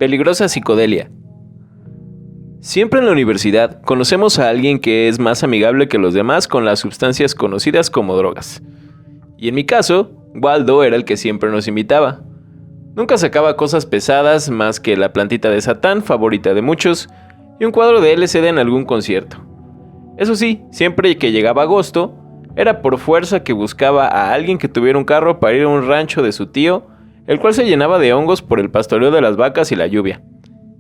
Peligrosa psicodelia. Siempre en la universidad conocemos a alguien que es más amigable que los demás con las sustancias conocidas como drogas. Y en mi caso, Waldo era el que siempre nos invitaba. Nunca sacaba cosas pesadas más que la plantita de Satán, favorita de muchos, y un cuadro de LCD en algún concierto. Eso sí, siempre que llegaba agosto, era por fuerza que buscaba a alguien que tuviera un carro para ir a un rancho de su tío, el cual se llenaba de hongos por el pastoreo de las vacas y la lluvia.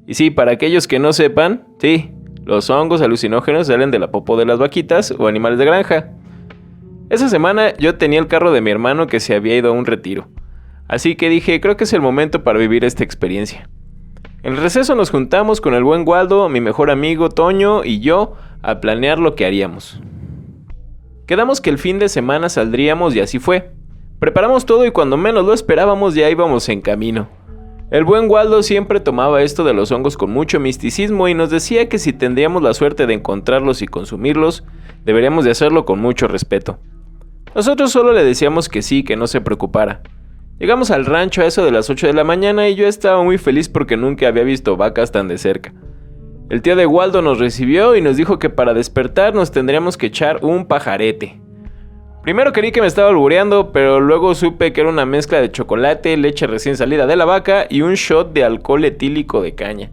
Y sí, para aquellos que no sepan, sí, los hongos alucinógenos salen de la popó de las vaquitas o animales de granja. Esa semana yo tenía el carro de mi hermano que se había ido a un retiro, así que dije, creo que es el momento para vivir esta experiencia. En el receso nos juntamos con el buen Waldo, mi mejor amigo Toño y yo a planear lo que haríamos. Quedamos que el fin de semana saldríamos y así fue. Preparamos todo y cuando menos lo esperábamos ya íbamos en camino. El buen Waldo siempre tomaba esto de los hongos con mucho misticismo y nos decía que si tendríamos la suerte de encontrarlos y consumirlos, deberíamos de hacerlo con mucho respeto. Nosotros solo le decíamos que sí, que no se preocupara. Llegamos al rancho a eso de las 8 de la mañana y yo estaba muy feliz porque nunca había visto vacas tan de cerca. El tío de Waldo nos recibió y nos dijo que para despertar nos tendríamos que echar un pajarete. Primero creí que me estaba albureando, pero luego supe que era una mezcla de chocolate, leche recién salida de la vaca y un shot de alcohol etílico de caña.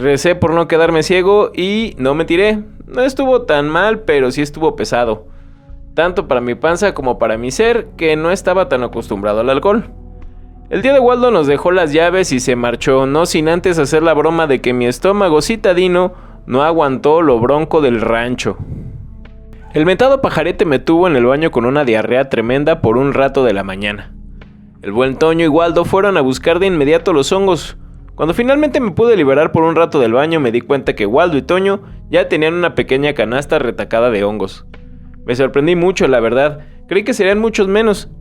Recé por no quedarme ciego y no me tiré. No estuvo tan mal, pero sí estuvo pesado. Tanto para mi panza como para mi ser, que no estaba tan acostumbrado al alcohol. El tío de Waldo nos dejó las llaves y se marchó, no sin antes hacer la broma de que mi estómago citadino no aguantó lo bronco del rancho. El mentado pajarete me tuvo en el baño con una diarrea tremenda por un rato de la mañana. El buen Toño y Waldo fueron a buscar de inmediato los hongos. Cuando finalmente me pude liberar por un rato del baño me di cuenta que Waldo y Toño ya tenían una pequeña canasta retacada de hongos. Me sorprendí mucho, la verdad. Creí que serían muchos menos.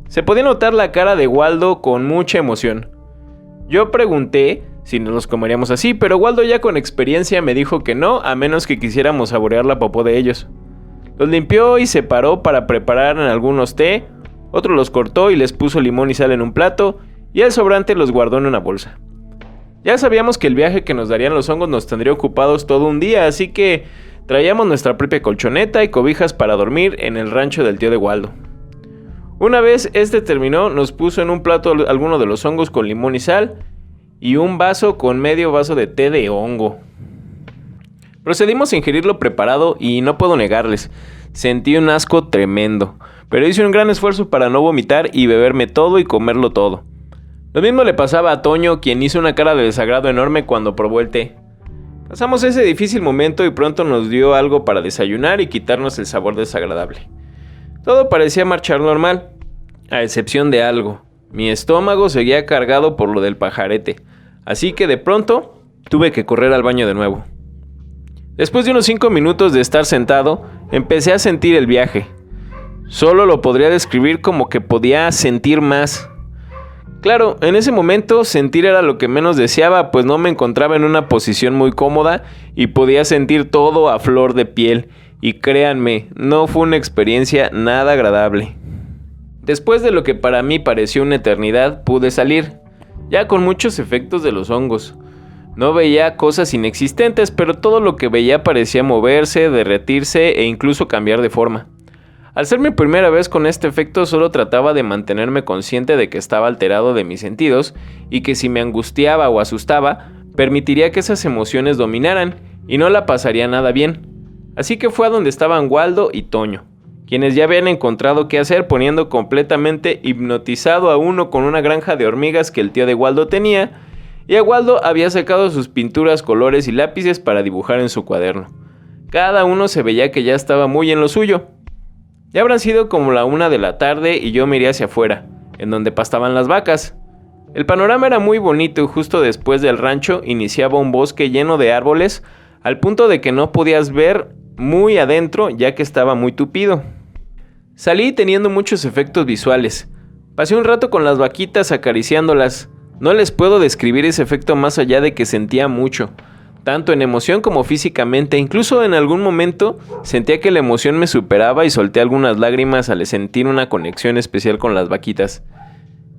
Se podía notar la cara de Waldo con mucha emoción. Yo pregunté si nos los comeríamos así, pero Waldo ya con experiencia me dijo que no, a menos que quisiéramos saborear la popó de ellos. Los limpió y separó para preparar en algunos té, otros los cortó y les puso limón y sal en un plato, y el sobrante los guardó en una bolsa. Ya sabíamos que el viaje que nos darían los hongos nos tendría ocupados todo un día, así que traíamos nuestra propia colchoneta y cobijas para dormir en el rancho del tío de Waldo. Una vez este terminó, nos puso en un plato alguno de los hongos con limón y sal, y un vaso con medio vaso de té de hongo. Procedimos a ingerir lo preparado y no puedo negarles, sentí un asco tremendo, pero hice un gran esfuerzo para no vomitar y beberme todo y comerlo todo. Lo mismo le pasaba a Toño, quien hizo una cara de desagrado enorme cuando probó el té. Pasamos ese difícil momento y pronto nos dio algo para desayunar y quitarnos el sabor desagradable. Todo parecía marchar normal, a excepción de algo. Mi estómago seguía cargado por lo del pajarete, así que de pronto tuve que correr al baño de nuevo. Después de unos 5 minutos de estar sentado, empecé a sentir el viaje. Solo lo podría describir como que podía sentir más. Claro, en ese momento sentir era lo que menos deseaba, pues no me encontraba en una posición muy cómoda y podía sentir todo a flor de piel. Y créanme, no fue una experiencia nada agradable. Después de lo que para mí pareció una eternidad, pude salir, ya con muchos efectos de los hongos. No veía cosas inexistentes, pero todo lo que veía parecía moverse, derretirse e incluso cambiar de forma. Al ser mi primera vez con este efecto, solo trataba de mantenerme consciente de que estaba alterado de mis sentidos y que si me angustiaba o asustaba, permitiría que esas emociones dominaran y no la pasaría nada bien. Así que fue a donde estaban Waldo y Toño, quienes ya habían encontrado qué hacer poniendo completamente hipnotizado a uno con una granja de hormigas que el tío de Waldo tenía, y a Waldo había sacado sus pinturas, colores y lápices para dibujar en su cuaderno. Cada uno se veía que ya estaba muy en lo suyo. Ya habrán sido como la 1 de la tarde y yo miré hacia afuera, en donde pastaban las vacas. El panorama era muy bonito y justo después del rancho iniciaba un bosque lleno de árboles, al punto de que no podías ver muy adentro ya que estaba muy tupido. Salí teniendo muchos efectos visuales. Pasé un rato con las vaquitas acariciándolas. No les puedo describir ese efecto más allá de que sentía mucho, tanto en emoción como físicamente. Incluso en algún momento sentía que la emoción me superaba y solté algunas lágrimas al sentir una conexión especial con las vaquitas.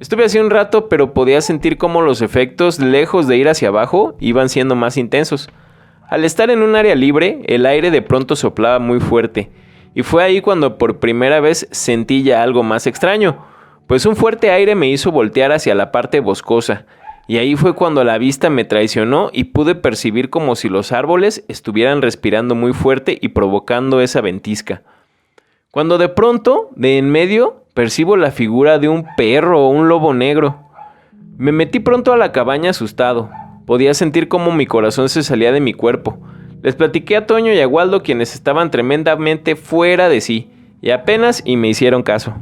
Estuve así un rato, pero podía sentir cómo los efectos, lejos de ir hacia abajo, iban siendo más intensos. Al estar en un área libre, el aire de pronto soplaba muy fuerte, y fue ahí cuando por primera vez sentí ya algo más extraño, pues un fuerte aire me hizo voltear hacia la parte boscosa, y ahí fue cuando la vista me traicionó y pude percibir como si los árboles estuvieran respirando muy fuerte y provocando esa ventisca. Cuando de pronto, de en medio, percibo la figura de un perro o un lobo negro. Me metí pronto a la cabaña asustado. Podía sentir cómo mi corazón se salía de mi cuerpo. Les platiqué a Toño y a Waldo, quienes estaban tremendamente fuera de sí, y apenas me hicieron caso.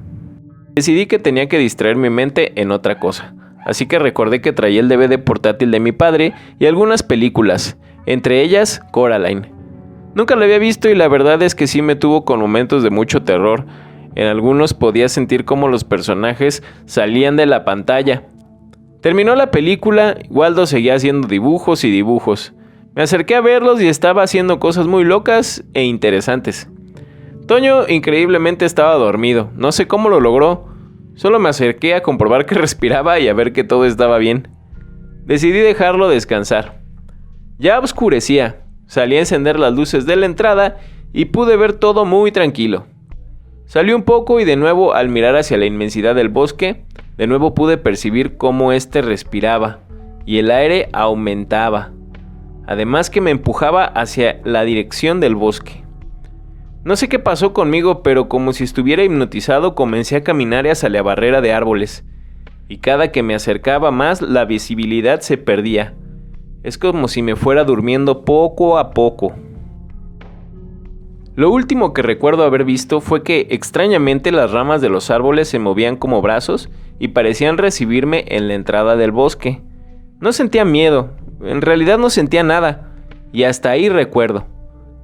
Decidí que tenía que distraer mi mente en otra cosa. Así que recordé que traía el DVD portátil de mi padre y algunas películas, entre ellas Coraline. Nunca la había visto y la verdad es que sí me tuvo con momentos de mucho terror. En algunos podía sentir cómo los personajes salían de la pantalla. Terminó la película, Waldo seguía haciendo dibujos y dibujos. Me acerqué a verlos y estaba haciendo cosas muy locas e interesantes. Toño increíblemente estaba dormido, no sé cómo lo logró. Solo me acerqué a comprobar que respiraba y a ver que todo estaba bien. Decidí dejarlo descansar. Ya oscurecía, salí a encender las luces de la entrada y pude ver todo muy tranquilo. Salí un poco y de nuevo al mirar hacia la inmensidad del bosque, de nuevo pude percibir cómo éste respiraba y el aire aumentaba. Además que me empujaba hacia la dirección del bosque. No sé qué pasó conmigo, pero como si estuviera hipnotizado comencé a caminar hacia la barrera de árboles. Y cada que me acercaba más, la visibilidad se perdía. Es como si me fuera durmiendo poco a poco. Lo último que recuerdo haber visto fue que extrañamente las ramas de los árboles se movían como brazos y parecían recibirme en la entrada del bosque. No sentía miedo, en realidad no sentía nada, y hasta ahí recuerdo.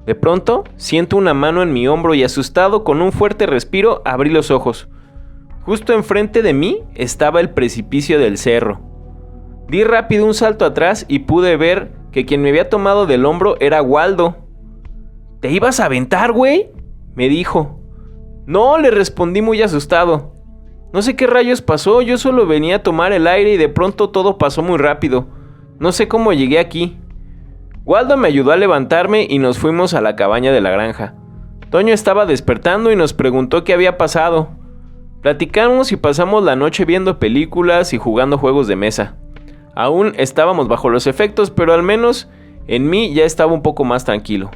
De pronto, siento una mano en mi hombro y asustado con un fuerte respiro abrí los ojos. Justo enfrente de mí estaba el precipicio del cerro. Di rápido un salto atrás y pude ver que quien me había tomado del hombro era Waldo. ¿Te ibas a aventar, güey?, me dijo. No, le respondí muy asustado. No sé qué rayos pasó, yo solo venía a tomar el aire y de pronto todo pasó muy rápido. No sé cómo llegué aquí. Waldo me ayudó a levantarme y nos fuimos a la cabaña de la granja. Toño estaba despertando y nos preguntó qué había pasado. Platicamos y pasamos la noche viendo películas y jugando juegos de mesa. Aún estábamos bajo los efectos, pero al menos en mí ya estaba un poco más tranquilo.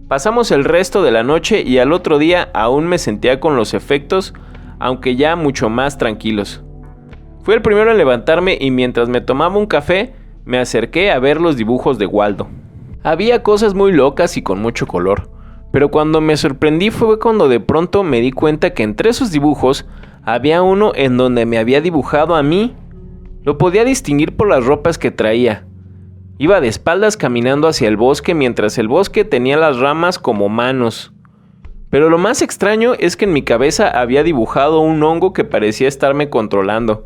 Pasamos el resto de la noche y al otro día aún me sentía con los efectos, aunque ya mucho más tranquilos. Fui el primero en levantarme y mientras me tomaba un café, me acerqué a ver los dibujos de Waldo. Había cosas muy locas y con mucho color, pero cuando me sorprendí fue cuando de pronto me di cuenta que entre esos dibujos había uno en donde me había dibujado a mí. Lo podía distinguir por las ropas que traía. Iba de espaldas caminando hacia el bosque mientras el bosque tenía las ramas como manos. Pero lo más extraño es que en mi cabeza había dibujado un hongo que parecía estarme controlando.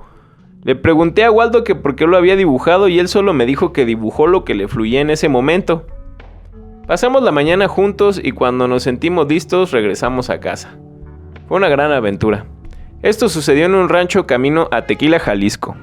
Le pregunté a Waldo que por qué lo había dibujado y él solo me dijo que dibujó lo que le fluía en ese momento. Pasamos la mañana juntos y cuando nos sentimos listos regresamos a casa. Fue una gran aventura. Esto sucedió en un rancho camino a Tequila, Jalisco.